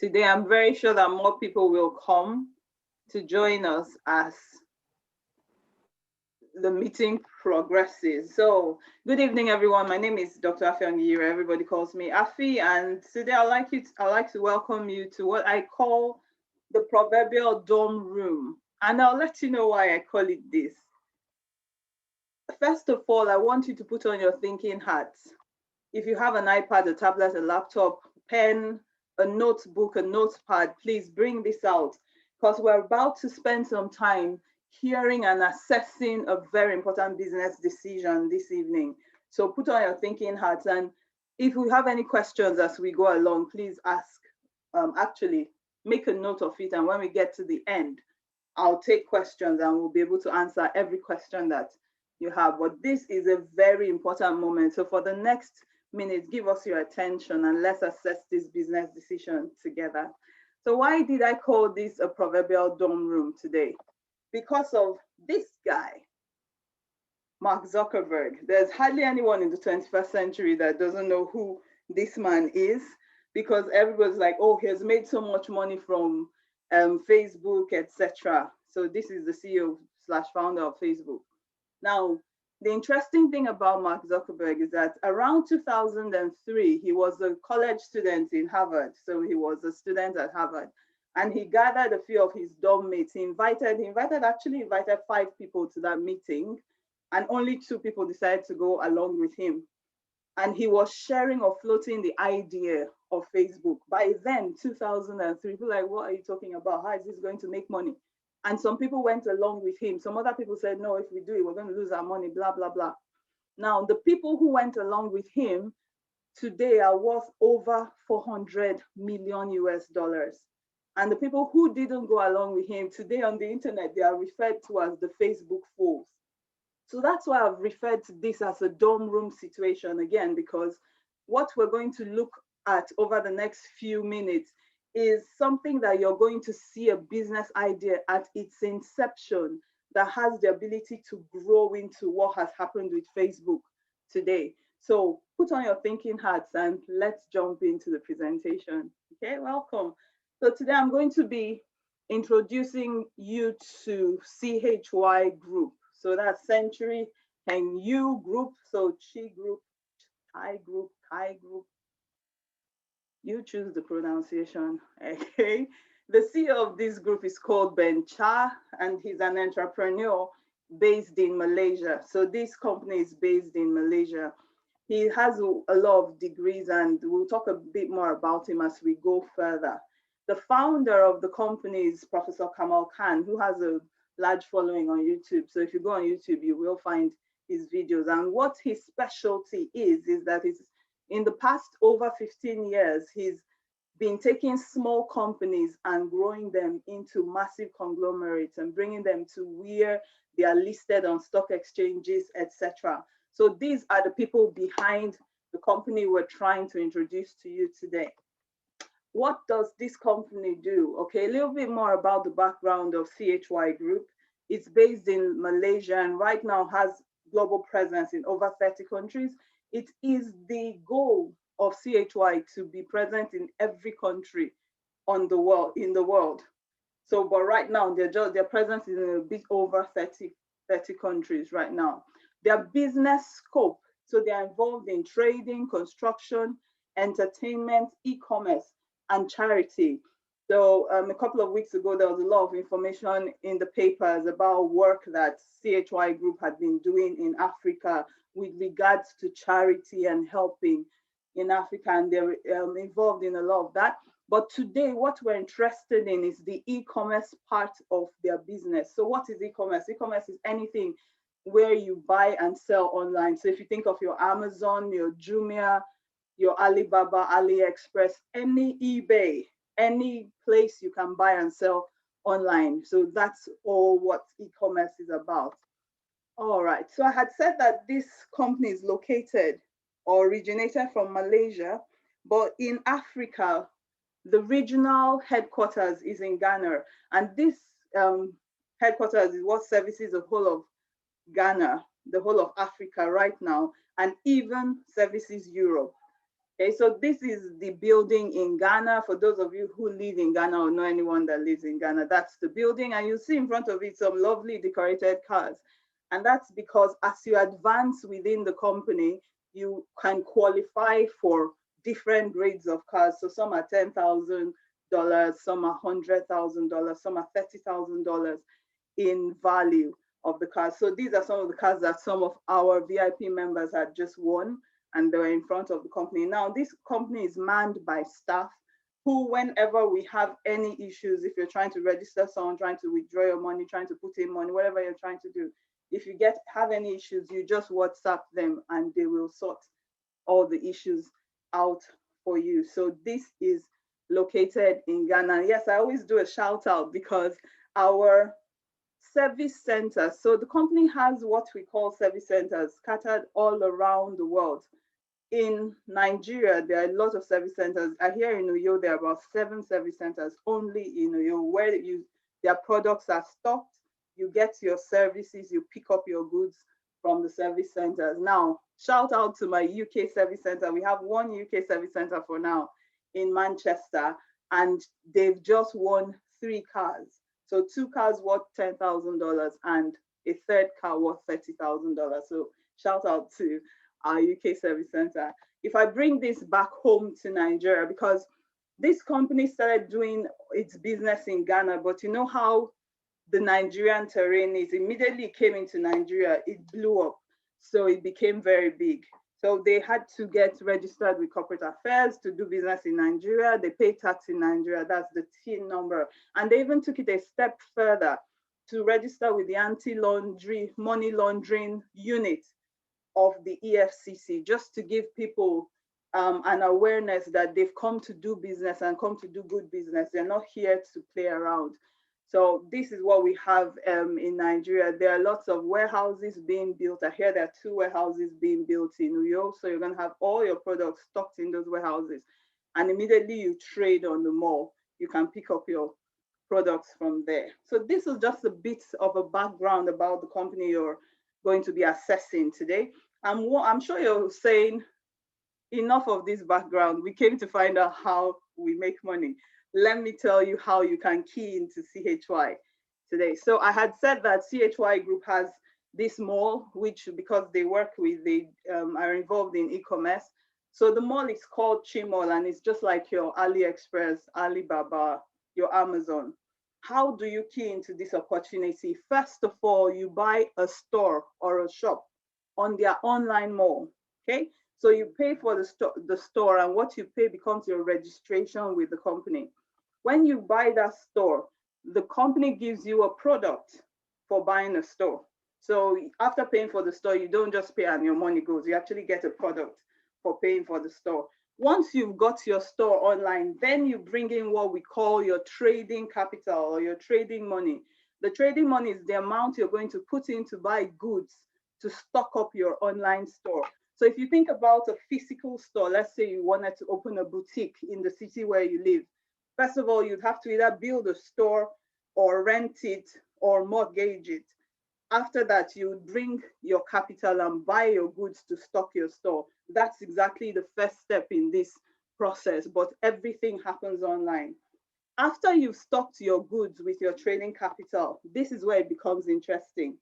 Today, I'm very sure that more people will come to join us as the meeting progresses. So, good evening, everyone. My name is Dr. Afi Angira. Everybody calls me Afi, and today I'd like to welcome you to what I call the proverbial dorm room, and I'll let you know why I call it this. First of all, I want you to put on your thinking hats. If you have an iPad, a tablet, a laptop, pen, a notebook, a notepad, please bring this out because we're about to spend some time hearing and assessing a very important business decision this evening. So put on your thinking hats, and if we have any questions as we go along, please ask. Actually, make a note of it, and when we get to the end, I'll take questions and we'll be able to answer every question that you have. But this is a very important moment. So for the next minute, give us your attention and let's assess this business decision together. So why did I call this a proverbial dorm room today? Because of this guy, Mark Zuckerberg. There's hardly anyone in the 21st century that doesn't know who this man is, because everybody's like, oh, he has made so much money from Facebook, etc. So this is the CEO slash founder of Facebook. Now, the interesting thing about Mark Zuckerberg is that around 2003, he was a college student in Harvard. So he was a student at Harvard, and he gathered a few of his dorm mates. He actually invited 5 people to that meeting, and only 2 people decided to go along with him. And he was sharing or floating the idea of Facebook. By then, 2003, people were like, what are you talking about? How is this going to make money? And some people went along with him. Some other people said, no, if we do it, we're going to lose our money, blah, blah, blah. Now, the people who went along with him today are worth over 400 million US dollars. And the people who didn't go along with him today on the internet, they are referred to as the Facebook fools. So that's why I've referred to this as a dorm room situation again, because what we're going to look at over the next few minutes is something that you're going to see a business idea at its inception that has the ability to grow into what has happened with Facebook today. So put on your thinking hats and let's jump into the presentation. Okay, welcome. So today I'm going to be introducing you to CHY Group. So that's Century and U Group. So Chi Group, Thai Group, Thai Group. You choose the pronunciation, okay? The CEO of this group is called Ben Cha, and he's an entrepreneur based in Malaysia. So this company is based in Malaysia. He has a lot of degrees, and we'll talk a bit more about him as we go further. The founder of the company is Professor Chymall, who has a large following on YouTube. So if you go on YouTube, you will find his videos. And what his specialty is that it's in the past over 15 years, he's been taking small companies and growing them into massive conglomerates and bringing them to where they are listed on stock exchanges, etc. So these are the people behind the company we're trying to introduce to you today. What does this company do? Okay, a little bit more about the background of CHY Group. It's based in Malaysia and right now has global presence in over 30 countries. It is the goal of CHY to be present in every country in the world. So, but right now their presence is in a bit over 30 countries right now. Their business scope, so they are involved in trading, construction, entertainment, e-commerce, and charity. So a couple of weeks ago, there was a lot of information in the papers about work that CHY Group had been doing in Africa with regards to charity and helping in Africa, and they're involved in a lot of that. But today, what we're interested in is the e-commerce part of their business. So what is e-commerce? E-commerce is anything where you buy and sell online. So if you think of your Amazon, your Jumia, your Alibaba, AliExpress, any eBay, any place you can buy and sell online. So that's all what e-commerce is about. All right, so I had said that this company is located or originated from Malaysia, but in Africa, the regional headquarters is in Ghana. And this headquarters is what services the whole of Ghana, the whole of Africa right now, and even services Europe. Okay, so this is the building in Ghana. For those of you who live in Ghana or know anyone that lives in Ghana, that's the building. And you see in front of it some lovely decorated cars. And that's because as you advance within the company, you can qualify for different grades of cars. So some are $10,000, some are $100,000, some are $30,000 in value of the cars. So these are some of the cars that some of our VIP members had just won, and they were in front of the company. Now, this company is manned by staff who, whenever we have any issues, if you're trying to register someone, trying to withdraw your money, trying to put in money, whatever you're trying to do, if you have any issues, you just WhatsApp them and they will sort all the issues out for you. So this is located in Ghana. Yes, I always do a shout out because our service centers. So the company has what we call service centers scattered all around the world. In Nigeria, there are a lot of service centers. I hear in Uyo, there are about 7 service centers only in Uyo where their products are stocked. You get your services, you pick up your goods from the service centers. Now, shout out to my UK service center. We have one UK service center for now in Manchester, and they've just won 3 cars. So 2 cars worth $10,000 and a third car worth $30,000. So shout out to our UK service center. If I bring this back home to Nigeria, because this company started doing its business in Ghana, but you know how the Nigerian terrain is. Immediately it came into Nigeria, it blew up. So it became very big. So they had to get registered with corporate affairs to do business in Nigeria. They pay tax in Nigeria. That's the TIN number. And they even took it a step further to register with the money laundering unit of the EFCC, just to give people an awareness that they've come to do business and come to do good business. They're not here to play around. So this is what we have in Nigeria. There are lots of warehouses being built. I hear there are 2 warehouses being built in Uyo. So you're going to have all your products stocked in those warehouses. And immediately you trade on the mall. You can pick up your products from there. So this is just a bit of a background about the company you're going to be assessing today. I'm sure you're saying, enough of this background. We came to find out how we make money. Let me tell you how you can key into CHY today. So I had said that CHY Group has this mall, which because they work with, they are involved in e-commerce. So the mall is called Chymall, and it's just like your AliExpress, Alibaba, your Amazon. How do you key into this opportunity? First of all, you buy a store or a shop on their online mall, okay? So you pay for the store, and what you pay becomes your registration with the company. When you buy that store, the company gives you a product for buying a store. So after paying for the store, you don't just pay and your money goes. You actually get a product for paying for the store. Once you've got your store online, then you bring in what we call your trading capital or your trading money. The trading money is the amount you're going to put in to buy goods to stock up your online store. So if you think about a physical store, let's say you wanted to open a boutique in the city where you live. First of all, you'd have to either build a store or rent it or mortgage it. After that, you bring your capital and buy your goods to stock your store. That's exactly the first step in this process, but everything happens online. After you've stocked your goods with your trading capital, this is where it becomes interesting.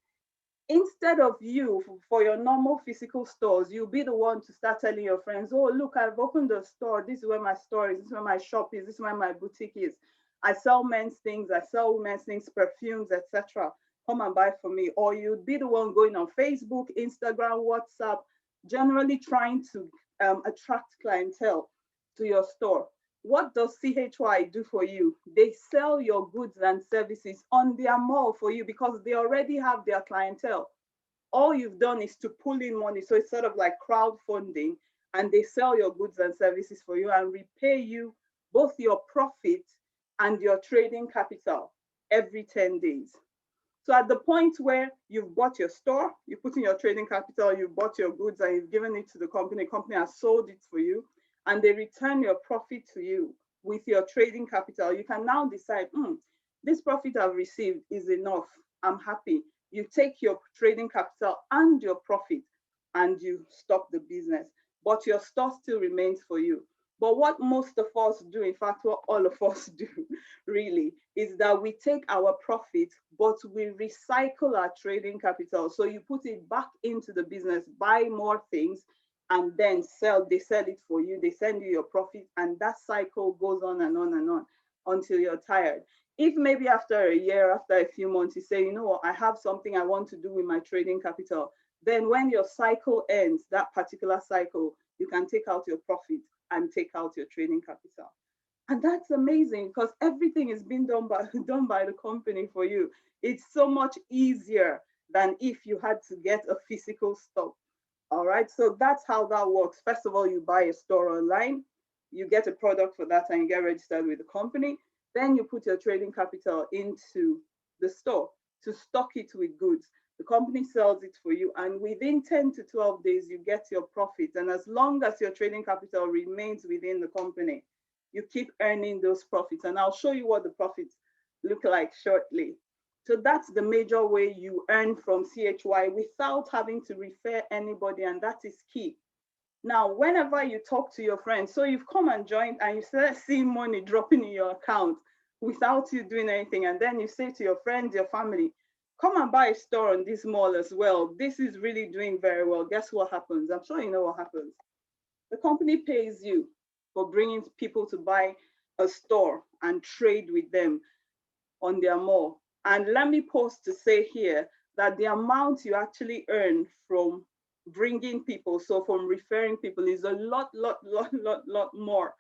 Instead of you, for your normal physical stores, you'll be the one to start telling your friends, oh, look, I've opened a store. This is where my store is. This is where my shop is. This is where my boutique is. I sell men's things. I sell women's things, perfumes, etc. Come and buy from me. Or you'd be the one going on Facebook, Instagram, WhatsApp, generally trying to attract clientele to your store. What does CHY do for you? They sell your goods and services on their mall for you because they already have their clientele. All you've done is to pull in money. So it's sort of like crowdfunding, and they sell your goods and services for you and repay you both your profit and your trading capital every 10 days. So at the point where you've bought your store, you put in your trading capital, you bought your goods and you've given it to the company has sold it for you, and they return your profit to you with your trading capital, you can now decide, this profit I've received is enough. I'm happy. You take your trading capital and your profit and you stop the business. but your store still remains for you. But what most of us do, in fact, what all of us do really, is that we take our profit, but we recycle our trading capital. So you put it back into the business, buy more things, and then sell. They sell it for you, they send you your profit, and that cycle goes on and on and on until you're tired. If maybe after a year, after a few months, you say, you know what, I have something I want to do with my trading capital, then when your cycle ends, that particular cycle, you can take out your profit and take out your trading capital. And that's amazing because everything is being done by done by the company for you. It's so much easier than if you had to get a physical stock. All right, so that's how that works. First of all, you buy a store online, you get a product for that, and you get registered with the company. Then you put your trading capital into the store to stock it with goods. The company sells it for you, and within 10 to 12 days, you get your profits. And as long as your trading capital remains within the company, you keep earning those profits. And I'll show you what the profits look like shortly. So that's the major way you earn from CHY without having to refer anybody, and that is key. Now, whenever you talk to your friends, so you've come and joined and you start seeing money dropping in your account without you doing anything, and then you say to your friends, your family, come and buy a store on this mall as well. This is really doing very well. Guess what happens? I'm sure you know what happens. The company pays you for bringing people to buy a store and trade with them on their mall. And let me pause to say here that the amount you actually earn from bringing people, so from referring people, is a lot more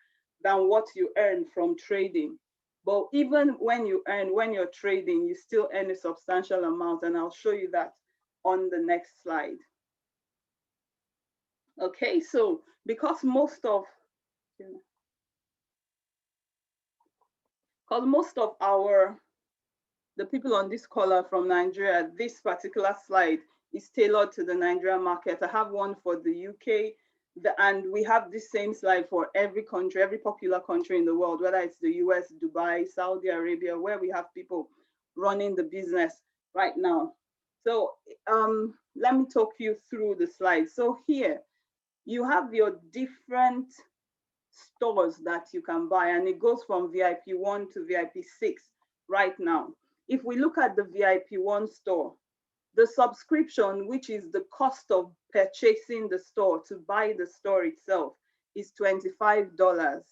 than what you earn from trading. But even when you're trading, you still earn a substantial amount, and I'll show you that on the next slide. Okay, so because most of the people on this call are from Nigeria, this particular slide is tailored to the Nigerian market. I have one for the UK, and we have this same slide for every country, every popular country in the world, whether it's the US, Dubai, Saudi Arabia, where we have people running the business right now. So let me talk you through the slides. So here, you have your different stores that you can buy, and it goes from VIP 1 to VIP 6 right now. If we look at the VIP 1 store, the subscription, which is the cost of purchasing the store to buy the store itself, is $25,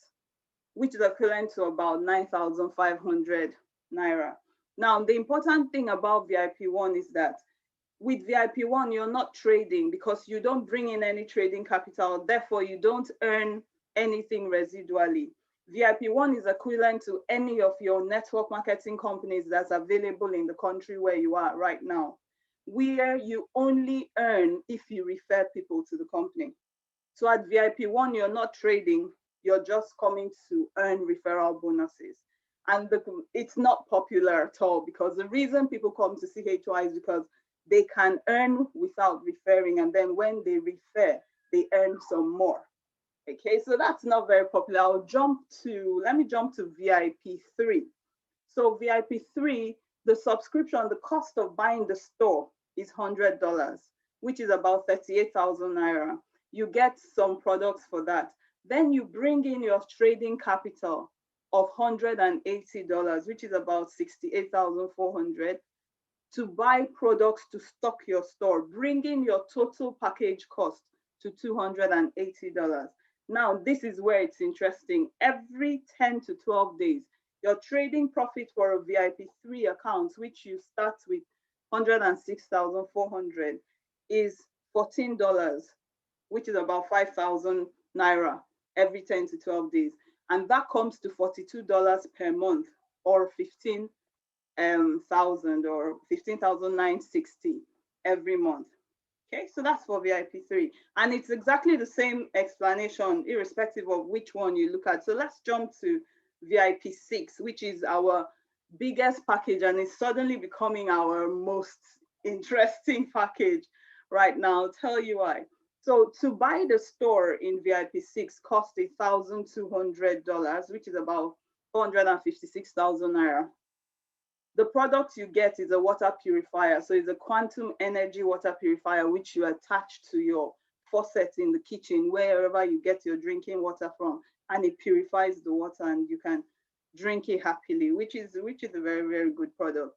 which is equivalent to about 9,500 Naira. Now, the important thing about VIP 1 is that with VIP 1, you're not trading because you don't bring in any trading capital. Therefore, you don't earn anything residually. VIP 1 is equivalent to any of your network marketing companies that's available in the country where you are right now, where you only earn if you refer people to the company. So at VIP 1, you're not trading, you're just coming to earn referral bonuses. And it's not popular at all, because the reason people come to CHY is because they can earn without referring, and then when they refer, they earn some more. Okay, so that's not very popular. Let me jump to VIP 3. So VIP 3, the subscription, the cost of buying the store is $100, which is about 38,000 Naira. You get some products for that. Then you bring in your trading capital of $180, which is about 68,400, to buy products to stock your store, bringing your total package cost to $280. Now, this is where it's interesting. Every 10 to 12 days, your trading profit for a VIP 3 account, which you start with 106,400, is $14, which is about 5,000 Naira every 10 to 12 days. And that comes to $42 per month, or 15,000 or 15,960 every month. Okay, so that's for VIP 3. And it's exactly the same explanation, irrespective of which one you look at. So let's jump to VIP 6, which is our biggest package, and it's suddenly becoming our most interesting package right now. I'll tell you why. So to buy the store in VIP 6 costs $1,200, which is about 456,000 Naira. The product you get is a water purifier. So it's a quantum energy water purifier, which you attach to your faucet in the kitchen, wherever you get your drinking water from, and it purifies the water and you can drink it happily, which is a very, very good product.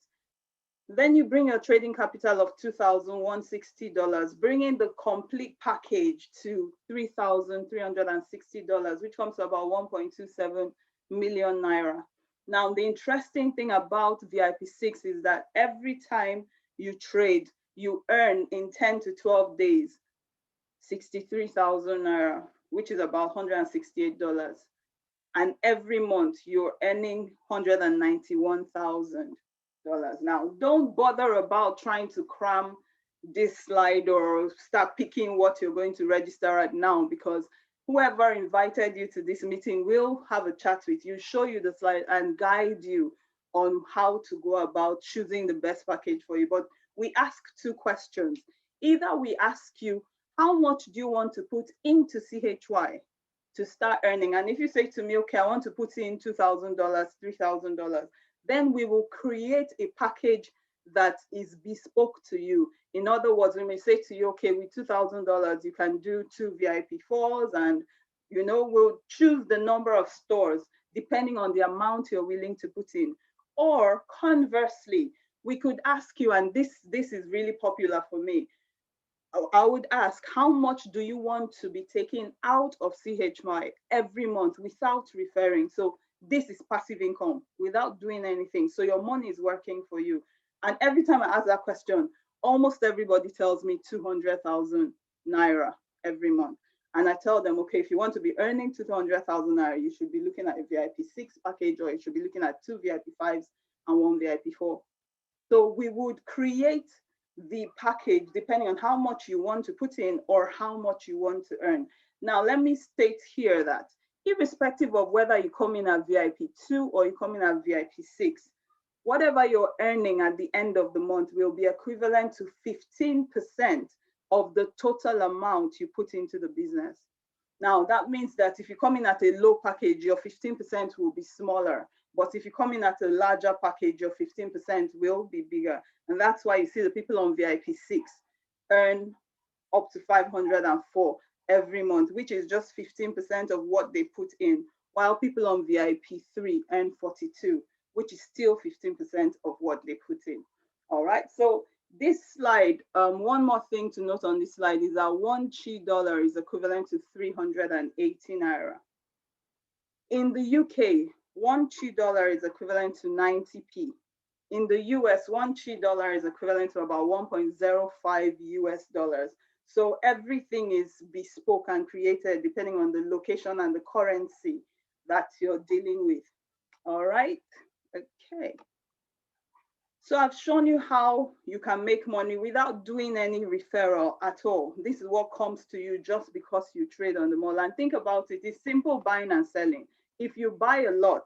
Then you bring your trading capital of $2,160, bringing the complete package to $3,360, which comes to about 1.27 million naira. Now, the interesting thing about VIP6 is that every time you trade, you earn in 10 to 12 days 63,000 naira, which is about $168. And every month you're earning $191,000. Now, don't bother about trying to cram this slide or start picking what you're going to register right now, because whoever invited you to this meeting will have a chat with you, show you the slide and guide you on how to go about choosing the best package for you. But we ask two questions. Either we ask you, how much do you want to put into CHY to start earning? And if you say to me, okay, I want to put in $2,000, $3,000, then we will create a package that is bespoke to you. In other words, we may say to you, okay, with $2,000, you can do 2 VIP4s, and we'll choose the number of stores depending on the amount you're willing to put in. Or conversely, we could ask you, and this is really popular for me, I would ask, how much do you want to be taking out of CHY every month without referring? So this is passive income without doing anything. So your money is working for you. And every time I ask that question, almost everybody tells me 200,000 naira every month. And I tell them, okay, if you want to be earning 200,000 naira, you should be looking at a VIP6 package, or you should be looking at 2 VIP5s and 1 VIP4. So we would create the package depending on how much you want to put in or how much you want to earn. Now, let me state here that irrespective of whether you come in at VIP2 or you come in at VIP6, whatever you're earning at the end of the month will be equivalent to 15% of the total amount you put into the business. Now, that means that if you come in at a low package, your 15% will be smaller. But if you come in at a larger package, your 15% will be bigger. And that's why you see the people on VIP6 earn up to 504 every month, which is just 15% of what they put in, while people on VIP3 earn 42, which is still 15% of what they put in. All right, so this slide, one more thing to note on this slide is that $1 is equivalent to 380 naira. In the UK, $1 is equivalent to 90p. In the US, $1 is equivalent to about 1.05 US dollars. So everything is bespoke and created depending on the location and the currency that you're dealing with. All right, okay. So I've shown you how you can make money without doing any referral at all. This is what comes to you just because you trade on the mall. And think about it, it's simple buying and selling. If you buy a lot,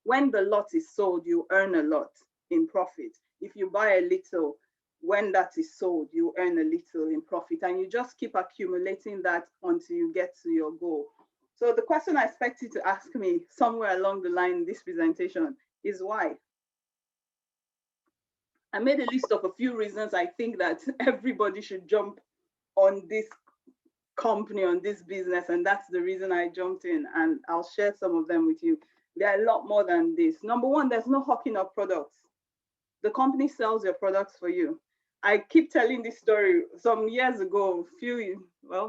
when the lot is sold, you earn a lot in profit. If you buy a little, when that is sold, you earn a little in profit. And you just keep accumulating that until you get to your goal. So the question I expect you to ask me somewhere along the line in this presentation is why? I made a list of a few reasons I think that everybody should jump on this company, on this business, and that's the reason I jumped in, and I'll share some of them with you. There are a lot more than this. Number one, there's no hawking of products. The company sells your products for you. I keep telling this story. Some years ago,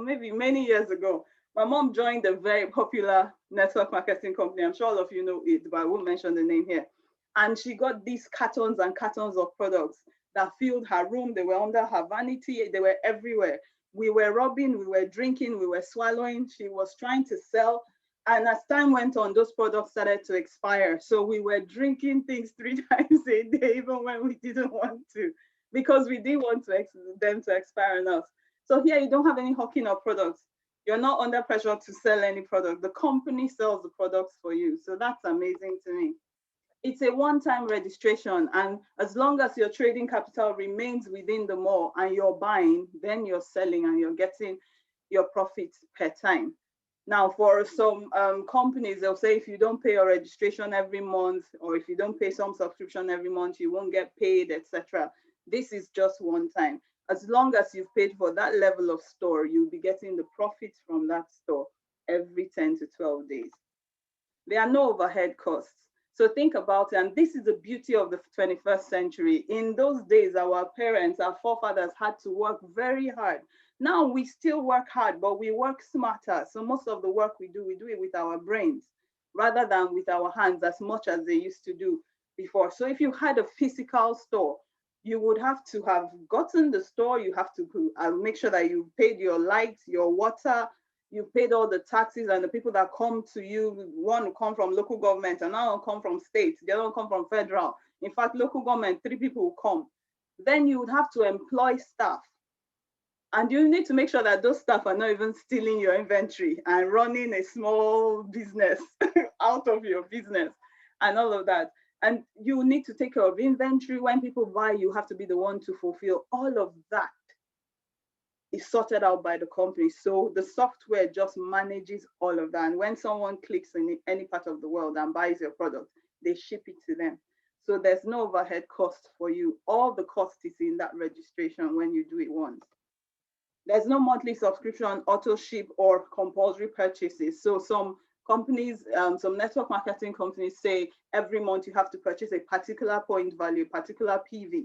maybe many years ago, my mom joined a very popular network marketing company. I'm sure all of you know it, but I won't mention the name here. And she got these cartons and cartons of products that filled her room. They were under her vanity. They were everywhere. We were rubbing, we were drinking, we were swallowing. She was trying to sell. And as time went on, those products started to expire. So we were drinking things 3 times a day, even when we didn't want to, because we didn't want them to expire on us. So here you don't have any hawking of products. You're not under pressure to sell any product. The company sells the products for you. So that's amazing to me. It's a one-time registration, and as long as your trading capital remains within the mall and you're buying, then you're selling and you're getting your profits per time. Now, for some companies, they'll say if you don't pay your registration every month, or if you don't pay some subscription every month, you won't get paid, etc. This is just one time. As long as you've paid for that level of store, you'll be getting the profits from that store every 10 to 12 days. There are no overhead costs. So think about it. And this is the beauty of the 21st century. In those days, our parents, our forefathers had to work very hard. Now we still work hard, but we work smarter. So most of the work we do it with our brains rather than with our hands as much as they used to do before. So if you had a physical store, you would have to have gotten the store, you have to make sure that you paid your light, your water, you paid all the taxes, and the people that come to you want to come from local government and now come from state, they don't come from federal. In fact, local government, 3 people will come. Then you would have to employ staff. And you need to make sure that those staff are not even stealing your inventory and running a small business out of your business and all of that. And you need to take care of inventory. When people buy, you have to be the one to fulfill. All of that is sorted out by the company. So the software just manages all of that. And when someone clicks in any part of the world and buys your product, they ship it to them. So there's no overhead cost for you. All the cost is in that registration when you do it once. There's no monthly subscription, auto ship, or compulsory purchases. So some companies, some network marketing companies say every month you have to purchase a particular point value, particular PV.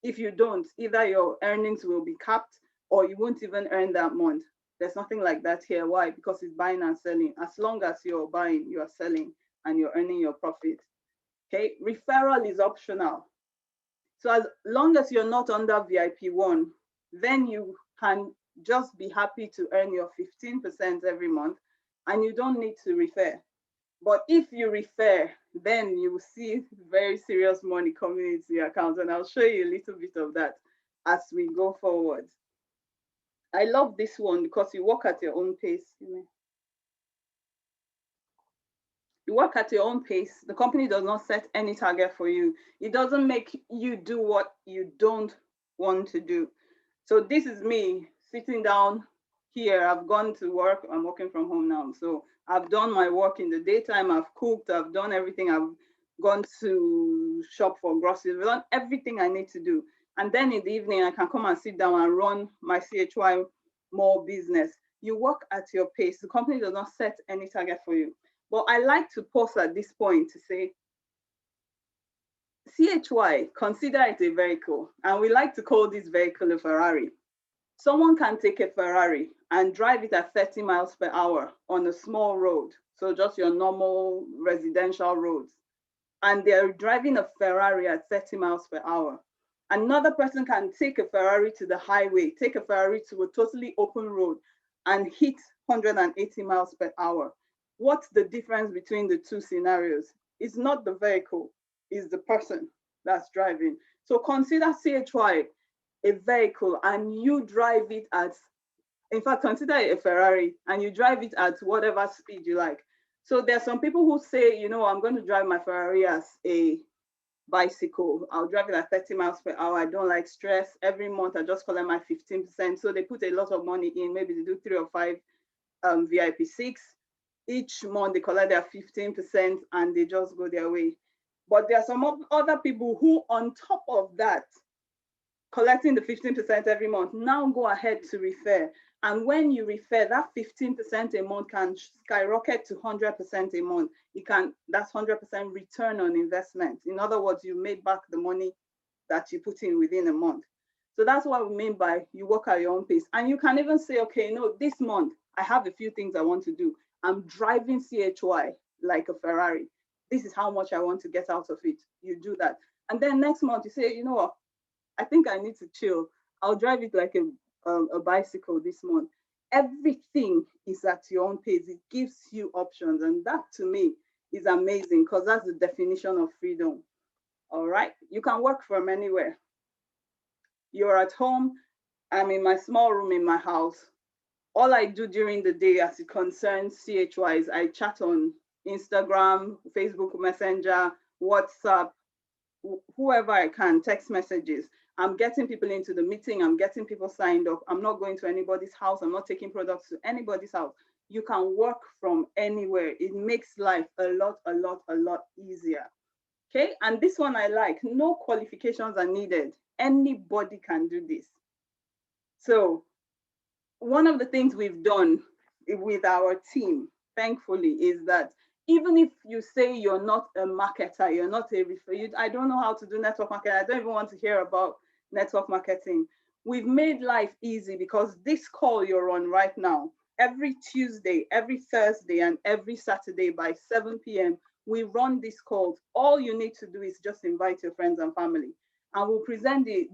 If you don't, either your earnings will be capped or you won't even earn that month. There's nothing like that here. Why? Because it's buying and selling. As long as you're buying, you're selling, and you're earning your profit. Okay, referral is optional. So as long as you're not under VIP1, then you can just be happy to earn your 15% every month and you don't need to refer. But if you refer, then you will see very serious money coming into your account. And I'll show you a little bit of that as we go forward. I love this one because you work at your own pace. You work at your own pace. The company does not set any target for you. It doesn't make you do what you don't want to do. So this is me sitting down here. I've gone to work. I'm working from home now. So I've done my work in the daytime. I've cooked. I've done everything. I've gone to shop for groceries. I've done everything I need to do. And then in the evening, I can come and sit down and run my CHY more business. You work at your pace. The company does not set any target for you. But I like to pause at this point to say, CHY, consider it a vehicle. And we like to call this vehicle a Ferrari. Someone can take a Ferrari and drive it at 30 miles per hour on a small road. So just your normal residential roads. And they're driving a Ferrari at 30 miles per hour. Another person can take a Ferrari to the highway, take a Ferrari to a totally open road and hit 180 miles per hour. What's the difference between the two scenarios? It's not the vehicle, it's the person that's driving. So consider CHY a vehicle and you drive it at, in fact, consider it a Ferrari and you drive it at whatever speed you like. So there's some people who say, you know, I'm going to drive my Ferrari as a bicycle. I'll drive it at 30 miles per hour. I don't like stress. Every month I just collect my 15%. So they put a lot of money in. Maybe they do 3 or 5 VIP6. Each month they collect their 15% and they just go their way. But there are some other people who, on top of that, collecting the 15% every month, now go ahead to refer. And when you refer, that 15% a month can skyrocket to 100% a month. That's 100% return on investment. In other words, you made back the money that you put in within a month. So that's what we mean by you work at your own pace. And you can even say, okay, no, this month I have a few things I want to do. I'm driving CHY like a Ferrari. This is how much I want to get out of it. You do that. And then next month you say, you know what? I think I need to chill. I'll drive it like a bicycle this month. Everything is at your own pace. It gives you options. And that to me is amazing because that's the definition of freedom. All right. You can work from anywhere. You're at home. I'm in my small room in my house. All I do during the day as it concerns CHY is I chat on Instagram, Facebook Messenger, WhatsApp, whoever I can, text messages. I'm getting people into the meeting. I'm getting people signed up. I'm not going to anybody's house. I'm not taking products to anybody's house. You can work from anywhere. It makes life a lot easier. Okay, and this one I like. No qualifications are needed. Anybody can do this. So one of the things we've done with our team, thankfully, is that even if you say you're not a marketer, you're not a I don't know how to do network marketing, I don't even want to hear about network marketing. We've made life easy because this call you're on right now, every Tuesday, every Thursday, and every Saturday by 7 p.m., we run these calls. All you need to do is just invite your friends and family, and we'll present the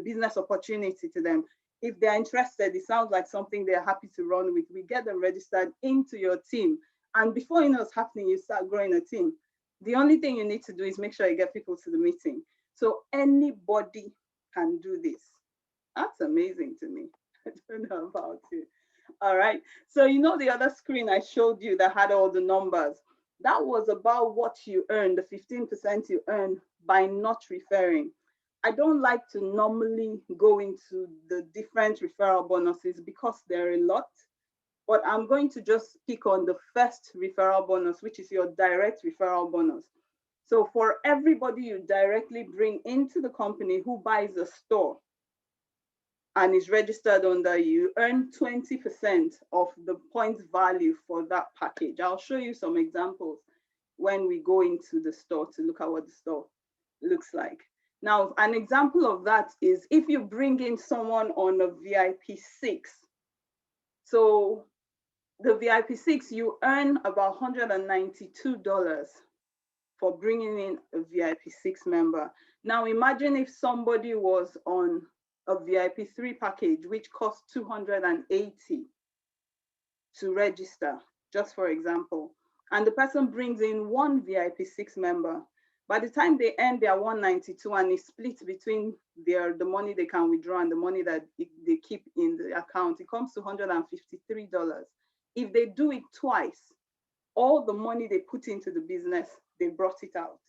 business opportunity to them. If they're interested, it sounds like something they're happy to run with. We get them registered into your team. And before you know what's happening, you start growing a team. The only thing you need to do is make sure you get people to the meeting. So anybody can do this. That's amazing to me. I don't know about you. All right. So you know the other screen I showed you that had all the numbers. That was about what you earn, the 15% you earn by not referring. I don't like to normally go into the different referral bonuses because there are a lot, but I'm going to just pick on the first referral bonus, which is your direct referral bonus. So for everybody you directly bring into the company who buys a store and is registered under you, earn 20% of the points value for that package. I'll show you some examples when we go into the store to look at what the store looks like. Now, an example of that is if you bring in someone on a VIP 6. So the VIP 6, you earn about $192 for bringing in a VIP 6 member. Now, imagine if somebody was on a VIP 3 package, which costs $280 to register, just for example, and the person brings in one VIP 6 member. By the time they earn their 192 and it's split between the money they can withdraw and the money that they keep in the account, it comes to $153. If they do it twice, all the money they put into the business, they brought it out.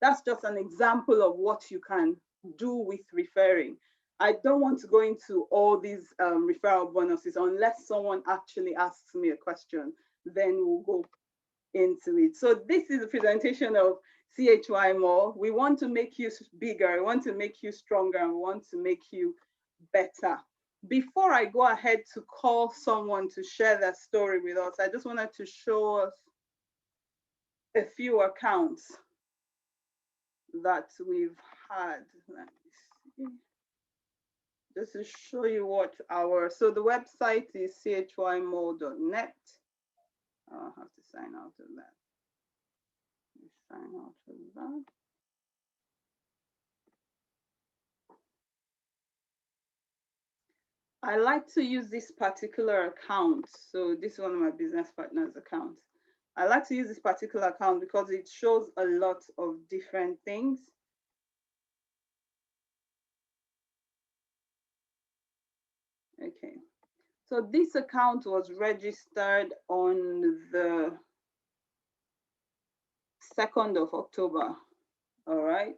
That's just an example of what you can do with referring. I don't want to go into all these referral bonuses unless someone actually asks me a question, then we'll go into it. So this is a presentation of Chymall. We want to make you bigger, we want to make you stronger, and we want to make you better. Before I go ahead to call someone to share their story with us, I just wanted to show us a few accounts that we've had. Let me see. Just to show you what so the website is chymall.net. I'll have to sign out of that. Sign out of that. I like to use this particular account. So this is one of my business partners' accounts. I like to use this particular account because it shows a lot of different things. Okay, so this account was registered on the 2nd of October, all right?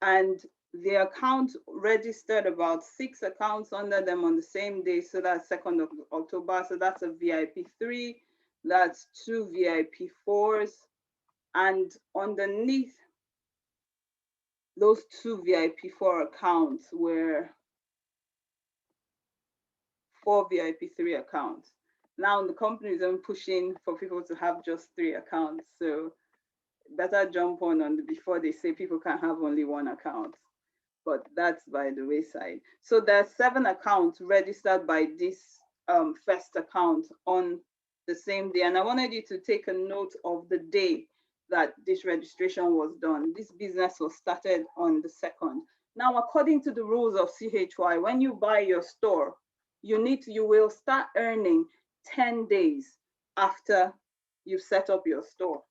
And the account registered about 6 accounts under them on the same day, so that's 2nd of October, so that's a VIP 3, that's 2 VIP 4s, and underneath those 2 VIP 4 accounts were 4 VIP 3 accounts. Now the company is pushing for people to have just 3 accounts, so better jump on before they say people can have only 1 account. But that's by the wayside. So there are 7 accounts registered by this first account on the same day. And I wanted you to take a note of the day that this registration was done. This business was started on the 2nd. Now, according to the rules of CHY, when you buy your store, you will start earning 10 days after you've set up your store.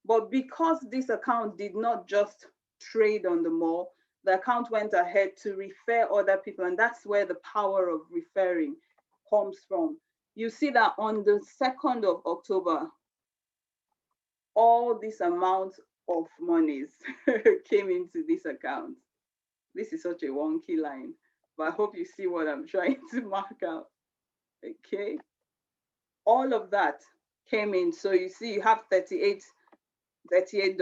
But because this account did not just trade on the mall, the account went ahead to refer other people, and that's where the power of referring comes from. You see that on the 2nd of October, all this amount of monies came into this account. This is such a wonky line, but I hope you see what I'm trying to mark out. Okay, all of that came in. So you see you have $38, $38,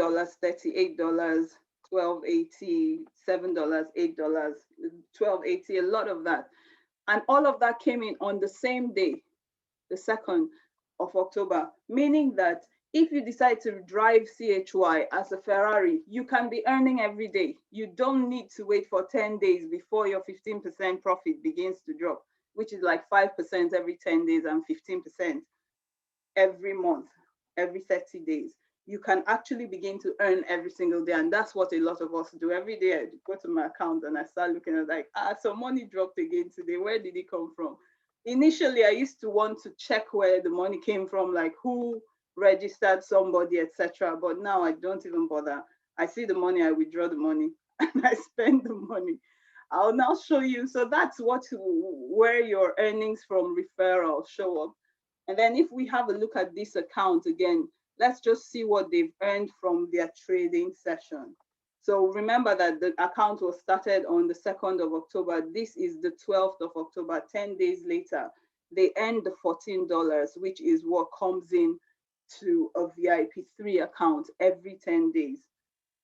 $12.80, $7, $8, $12.80, a lot of that. And all of that came in on the same day, the 2nd of October, meaning that if you decide to drive CHY as a Ferrari, you can be earning every day. You don't need to wait for 10 days before your 15% profit begins to drop, which is like 5% every 10 days and 15% every month, every 30 days. You can actually begin to earn every single day. And that's what a lot of us do. Every day I go to my account and I start looking at like, some money dropped again today. Where did it come from? Initially, I used to want to check where the money came from, like who registered somebody, etc. But now I don't even bother. I see the money, I withdraw the money, and I spend the money. I'll now show you. So that's where your earnings from referral show up. And then if we have a look at this account again, let's just see what they've earned from their trading session. So remember that the account was started on the 2nd of October. This is the 12th of October, 10 days later. They earned the $14, which is what comes in to a VIP3 account every 10 days.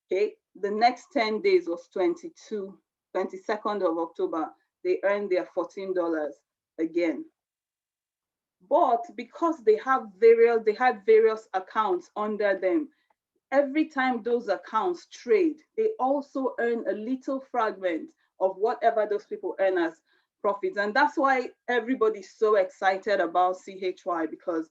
Okay, the next 10 days was 22nd of October. They earned their $14 again. But because they had various accounts under them, every time those accounts trade, they also earn a little fragment of whatever those people earn as profits. And that's why everybody's so excited about CHY, because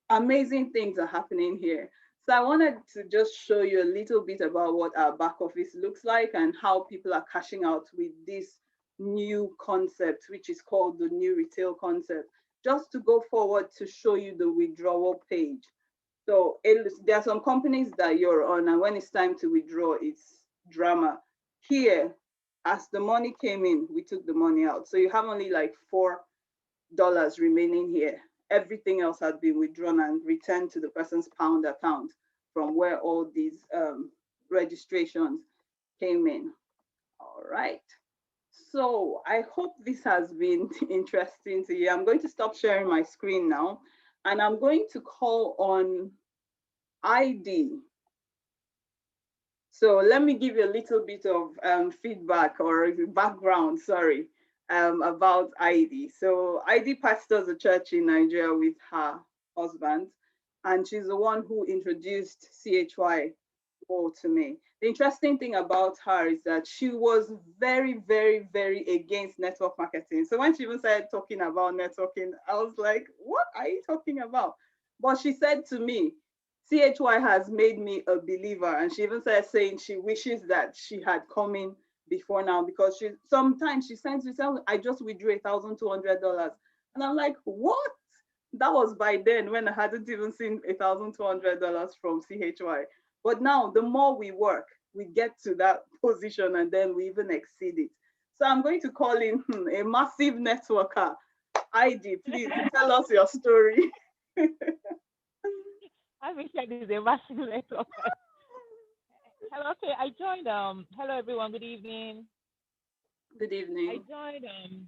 amazing things are happening here. So I wanted to just show you a little bit about what our back office looks like and how people are cashing out with this new concept, which is called the new retail concept, just to go forward to show you the withdrawal page. So there are some companies that you're on, and when it's time to withdraw, it's drama. Here, as the money came in, we took the money out. So you have only like $4 remaining here. Everything else had been withdrawn and returned to the person's pound account from where all these registrations came in. All right. So I hope this has been interesting to you. I'm going to stop sharing my screen now, and I'm going to call on ID. So let me give you a little bit of feedback or background, sorry, about ID. So ID pastors a church in Nigeria with her husband, and she's the one who introduced CHY to me. The interesting thing about her is that she was very, very, very against network marketing. So when she even started talking about networking, I was like, what are you talking about? But she said to me, CHY has made me a believer. And she even started saying she wishes that she had come in before now, because sometimes she sends me, I just withdrew $1,200. And I'm like, what? That was by then when I hadn't even seen $1,200 from CHY. But now, the more we work, we get to that position and then we even exceed it. So I'm going to call in a massive networker. ID, please tell us your story. I wish I did a massive networker. Hello, okay, I joined, hello everyone, good evening. Good evening. I joined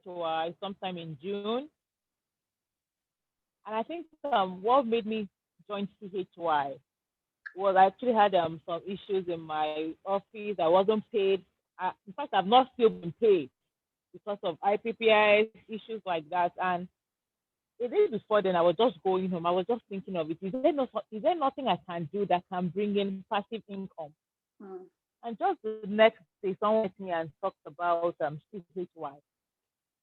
CHY sometime in June. And I think what made me join CHY was I actually had some issues in my office. I wasn't paid. In fact, I've not still been paid because of IPPIS issues like that. And the day before then, I was just going home. I was just thinking of it. Is there nothing I can do that can bring in passive income? And just the next day, someone met me and talked about CHY.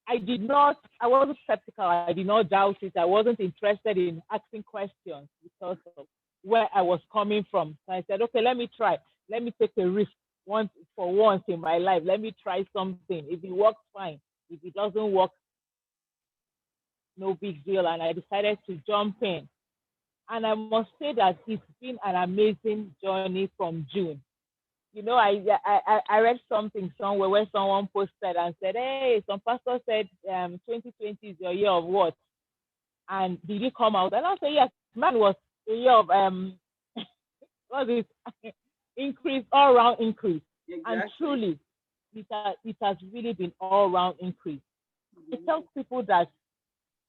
I wasn't skeptical. I did not doubt it. I wasn't interested in asking questions because of where I was coming from. So I said, okay, let me try. Let me take a risk once in my life. Let me try something. If it works, fine. If it doesn't work, no big deal. And I decided to jump in. And I must say that it's been an amazing journey from June. You know, I read something somewhere where someone posted and said, hey, some pastor said 2020 is your year of what? And did it come out? And I said, yes, mine was a year of what is increase, all round increase. Exactly. And truly, it has really been all round increase. It tells people that,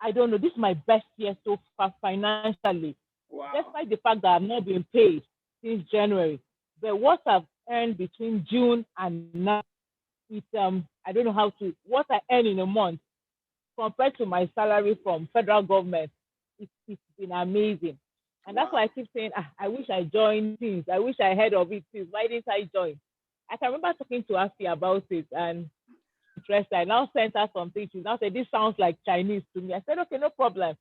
I don't know, this is my best year so far financially. Wow. Despite the fact that I've not been paid since January. But what I've earned between June and now, I don't know how to, what I earn in a month compared to my salary from federal government, it's been amazing. And that's why I Wow. keep saying, I wish I joined things. I wish I heard of it since. Why didn't I join? I can remember talking to Afi about it and interested. I now sent her something. She now said, this sounds like Chinese to me. I said, okay, no problem.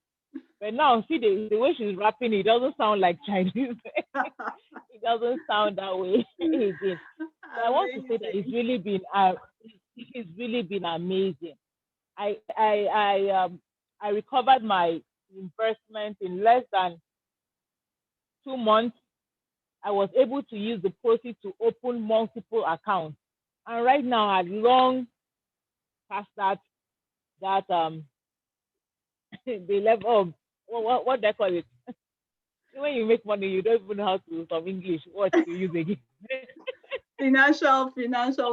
But now, see the way she's rapping, it doesn't sound like Chinese. It doesn't sound that way again. So I want to say that Amazing. it's really been amazing. I recovered my investment in less than 2 months. I was able to use the proceeds to open multiple accounts, and right now I long past that the level of what they call it. When you make money, you don't even know how to some English what to use again. Financial.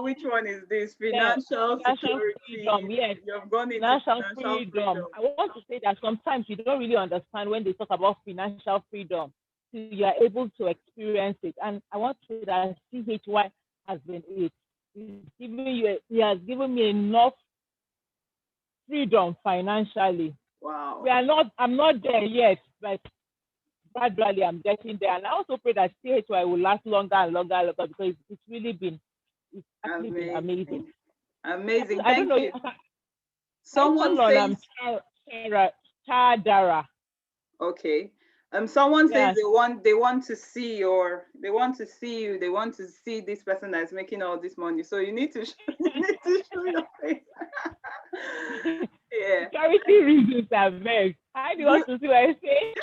Which one is this? Yeah, Financial financial security. freedom. Yes, You've gone into financial financial freedom. freedom. I want to say that sometimes you don't really understand when they talk about financial freedom. So you are able to experience it. And I want to say that CHY has been it. He has given me enough freedom financially. Wow. We are not, I'm not there yet, but gradually I'm getting there. And I also pray that CHY will last longer and longer and longer because it's actually been amazing. Amazing. Amazing. I don't Thank know. you. Can you Someone call on says, Sarah Chadara? okay. Someone says Yes. they want to see you, they want to see this person that's making all this money. So you need to you need to show your face. Yeah. Security reasons are best. How do you want Good. to see what I say?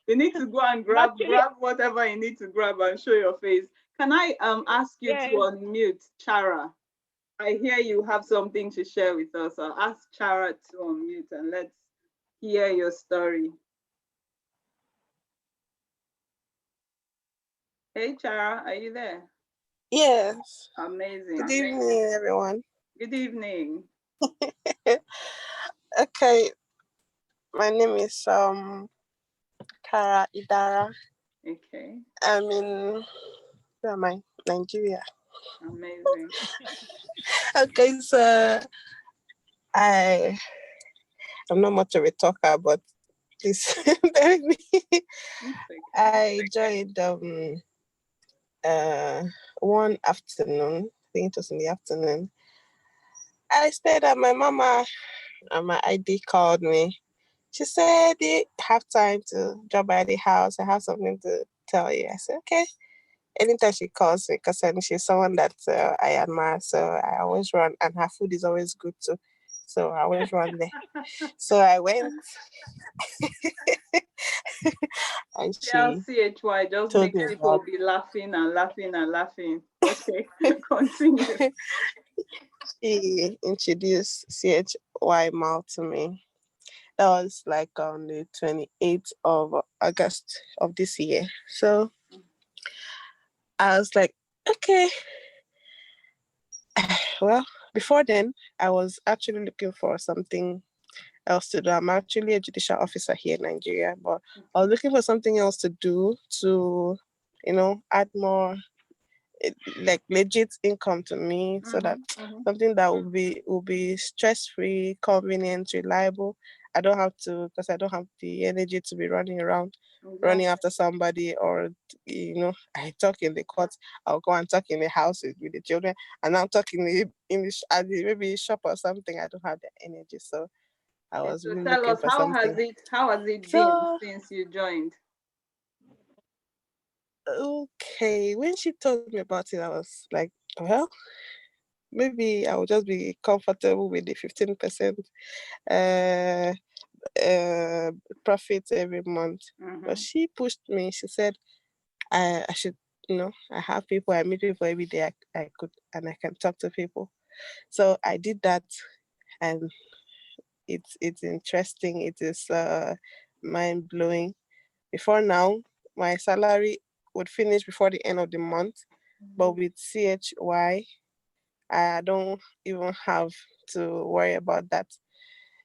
You need to go and I'm grab actually, grab whatever you need to grab and show your face. Can I ask you to yes. unmute Chara? I hear you have something to share with us. I'll ask Chara to unmute and let's hear your story. Hey Chara, are you there? Yes. Good Amazing. evening, everyone. Good evening. Okay, my name is Kara Idara. Okay. I'm in where am I? Nigeria. Amazing. Okay, so I'm not much of a talker, but please bear with me. Okay. I joined one afternoon. I think it was in the afternoon. I stayed at my mama and my ID called me. She said, "Do you have time to drop by the house? I have something to tell you." I said, "Okay." Anytime she calls me, because she's someone that I admire, so I always run, and her food is always good too. So I always run there. So I went, and she CHY just told makes me people about be laughing and laughing and laughing. Okay, continue. she introduced CHY to me. That was like on the 28th of August of this year. So I was like, okay. Well, before then, I was actually looking for something else to do. I'm actually a judicial officer here in Nigeria, but I was looking for something else to do to, add more like legit income to me, so that something that will be stress-free, convenient, reliable. I don't have to, because I don't have the energy to be running around, running after somebody, or I talk in the court, I'll go and talk in the house with the children, and I'm talking at maybe shop or something. I don't have the energy, so I was So really tell looking us, for something. how has it been So since you joined? okay, when she told me about it, I was like, well, maybe I will just be comfortable with the 15% uh, uh, profit every month. But she pushed me. She said I should, I have people, I meet people every day. I could, and I can talk to people. So I did that, and it's interesting. It is mind blowing. Before now, my salary would finish before the end of the month, but with CHY, I don't even have to worry about that.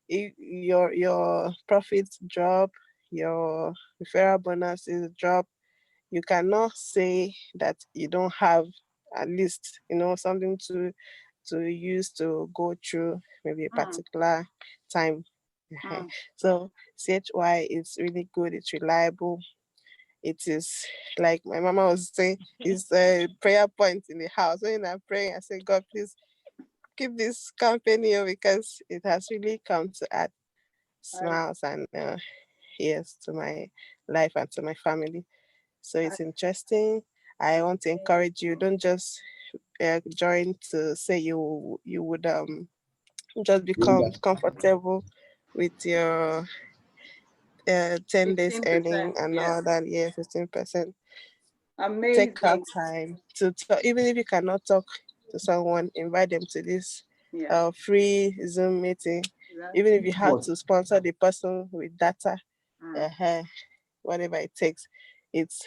If your profits drop, your referral bonuses drop, you cannot say that you don't have at least something to to use to go through maybe a Mm, particular time. mm. So CHY is really good. It's reliable. It is like my mama was saying, it's a prayer point in the house. When I'm praying, I say, God, please keep this company because it has really come to add I, smiles and years to my life and to my family. So I, it's interesting. I want to encourage you. Don't just join to say you would just become comfortable with your 10 days 15%. earning and Yeah. all that. Yeah, 15%. Take out Amazing. time to talk, even if you cannot talk to someone, invite them to this Yeah. free Zoom meeting. Even if Exactly. you have to sponsor the person with data, Mm. whatever it takes, it's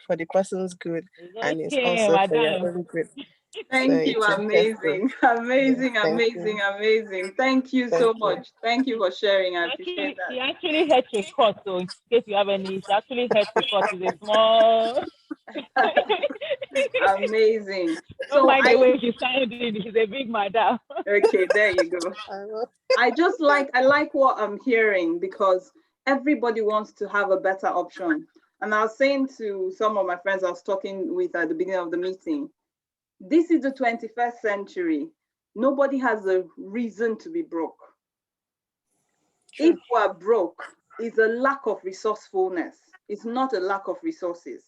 for the person's good It's and it's okay, also for your madam. own good. So Thank you. it's interesting. Amazing. Yes, Amazing. thank you. Amazing. Amazing. Thank you Thank so you. much. Thank you for sharing. I appreciate Actually, that. she actually had record, so in case you have any, she actually had record. It's a small. Amazing. Don't So mind the way she sounded. She's a big madam. okay, there you go. I will. I like what I'm hearing because everybody wants to have a better option. And I was saying to some of my friends I was talking with at the beginning of the meeting, this is the 21st century. Nobody has a reason to be broke. If True. we're broke, it's a lack of resourcefulness. It's not a lack of resources.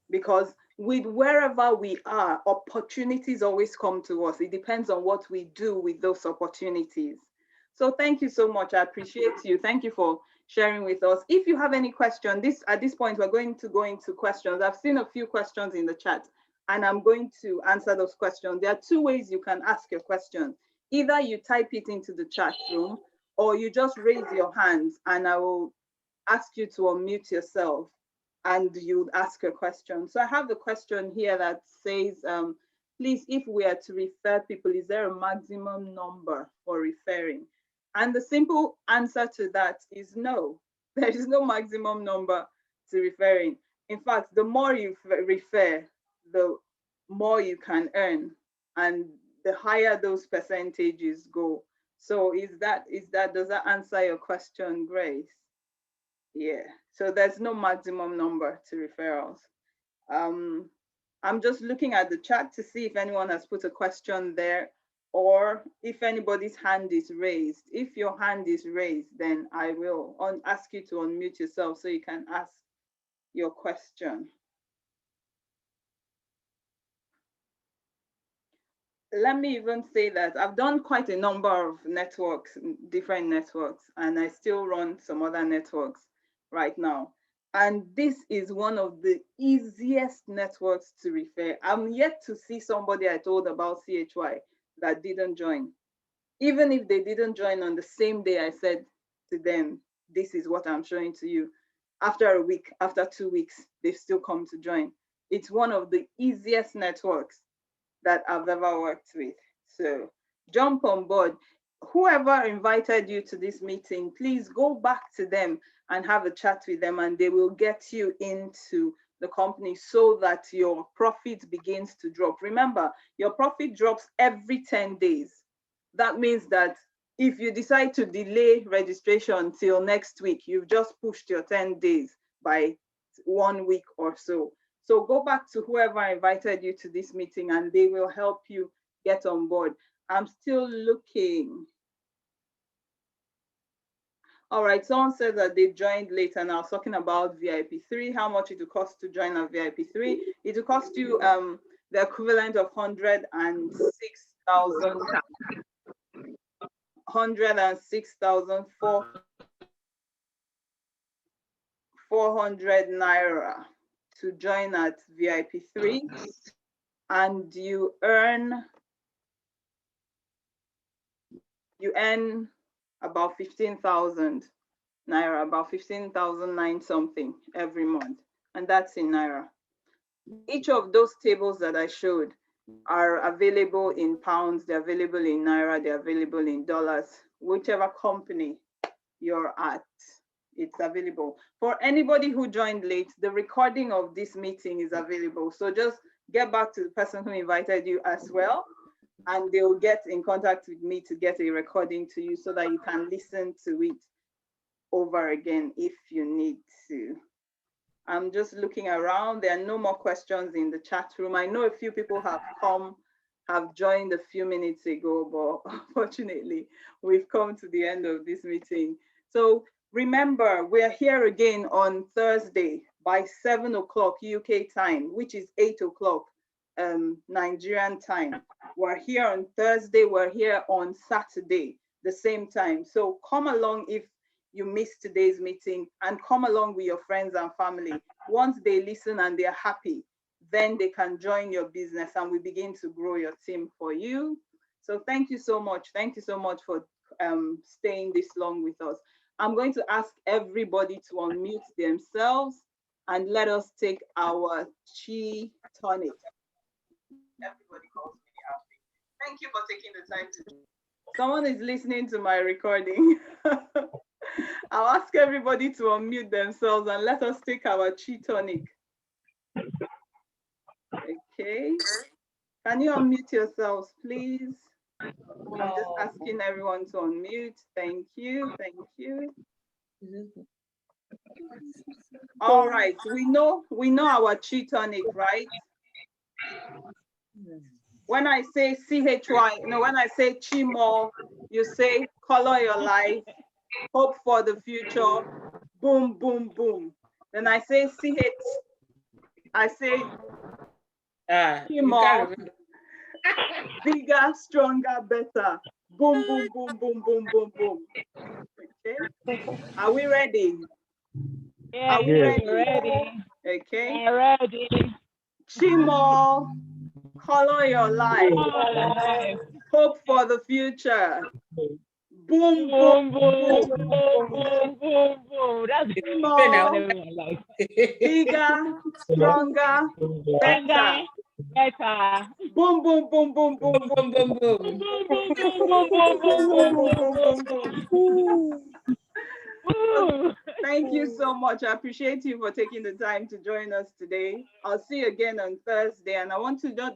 Because with wherever we are, opportunities always come to us. It depends on what we do with those opportunities. So thank you so much. I appreciate you. Thank you for sharing with us. If you have any question, at this point, we're going to go into questions. I've seen a few questions in the chat and I'm going to answer those questions. There are two ways you can ask your question. Either you type it into the chat room or you just raise your hands and I will ask you to unmute yourself and you ask a question. So I have a question here that says, please, if we are to refer people, is there a maximum number for referring? And the simple answer to that is no. There is no maximum number to referring. In fact, the more you refer, the more you can earn, and the higher those percentages go. So does that answer your question, Grace? Yeah, so there's no maximum number to referrals. I'm just looking at the chat to see if anyone has put a question there or if anybody's hand is raised. If your hand is raised, then I will ask you to unmute yourself so you can ask your question. Let me even say that I've done quite a number of networks, different networks, and I still run some other networks right now. And this is one of the easiest networks to refer. I'm yet to see somebody I told about CHY that didn't join. Even if they didn't join on the same day I said to them, this is what I'm showing to you. After a week, after 2 weeks, they've still come to join. It's one of the easiest networks that I've ever worked with. So jump on board. Whoever invited you to this meeting, please go back to them and have a chat with them and they will get you into the company so that your profit begins to drop. Remember, your profit drops every 10 days. That means that if you decide to delay registration till next week, you've just pushed your 10 days by 1 week or so. So go back to whoever invited you to this meeting and they will help you get on board. I'm still looking. All right, someone said that they joined late and I was talking about VIP3, how much it will cost to join a VIP3. It will cost you the equivalent of 106,400 naira to join at VIP3, and you earn about 15,000 naira, about 15,009 something every month, and that's in naira. Each of those tables that I showed are available in pounds, they're available in naira, they're available in dollars, whichever company you're at, it's available. For anybody who joined late, the recording of this meeting is available. So just get back to the person who invited you as well and they'll get in contact with me to get a recording to you so that you can listen to it over again if you need to. I'm just looking around. There are no more questions in the chat room. I know a few people have joined a few minutes ago, but unfortunately, we've come to the end of this meeting. So remember, we're here again on Thursday by 7 o'clock UK time, which is 8 o'clock Nigerian time. We're here on Thursday, we're here on Saturday, the same time. So come along if you missed today's meeting, and come along with your friends and family. Once they listen and they're happy, then they can join your business and we begin to grow your team for you. So thank you so much. Thank you so much for staying this long with us. I'm going to ask everybody to unmute themselves and let us take our Chi tonic. Everybody calls me happy. Thank you for taking the time to. Someone is listening to my recording. I'll ask everybody to unmute themselves and let us take our Chi tonic. Okay. Can you unmute yourselves, please? I'm just asking everyone to unmute. Thank you. Thank you. All right. We know our Chi tonic, right? When I say CHY, when I say Chymall, you say color your life, hope for the future, boom, boom, boom. Then I say CH, I say Chymall, bigger, stronger, better. Boom, boom, boom, boom, boom, boom, boom. Okay. Are we ready? Yeah, Are we ready? Okay. We're ready. Chymall, color your life. Hope for the future. Boom, boom, boom, boom, boom, boom, boom. That's everyone likes. Bigger, stronger, better. Better. Boom, boom, boom, boom, boom, boom, boom, boom, boom, boom, boom. Thank you so much. I appreciate you for taking the time to join us today. I'll see you again on Thursday, and I want to just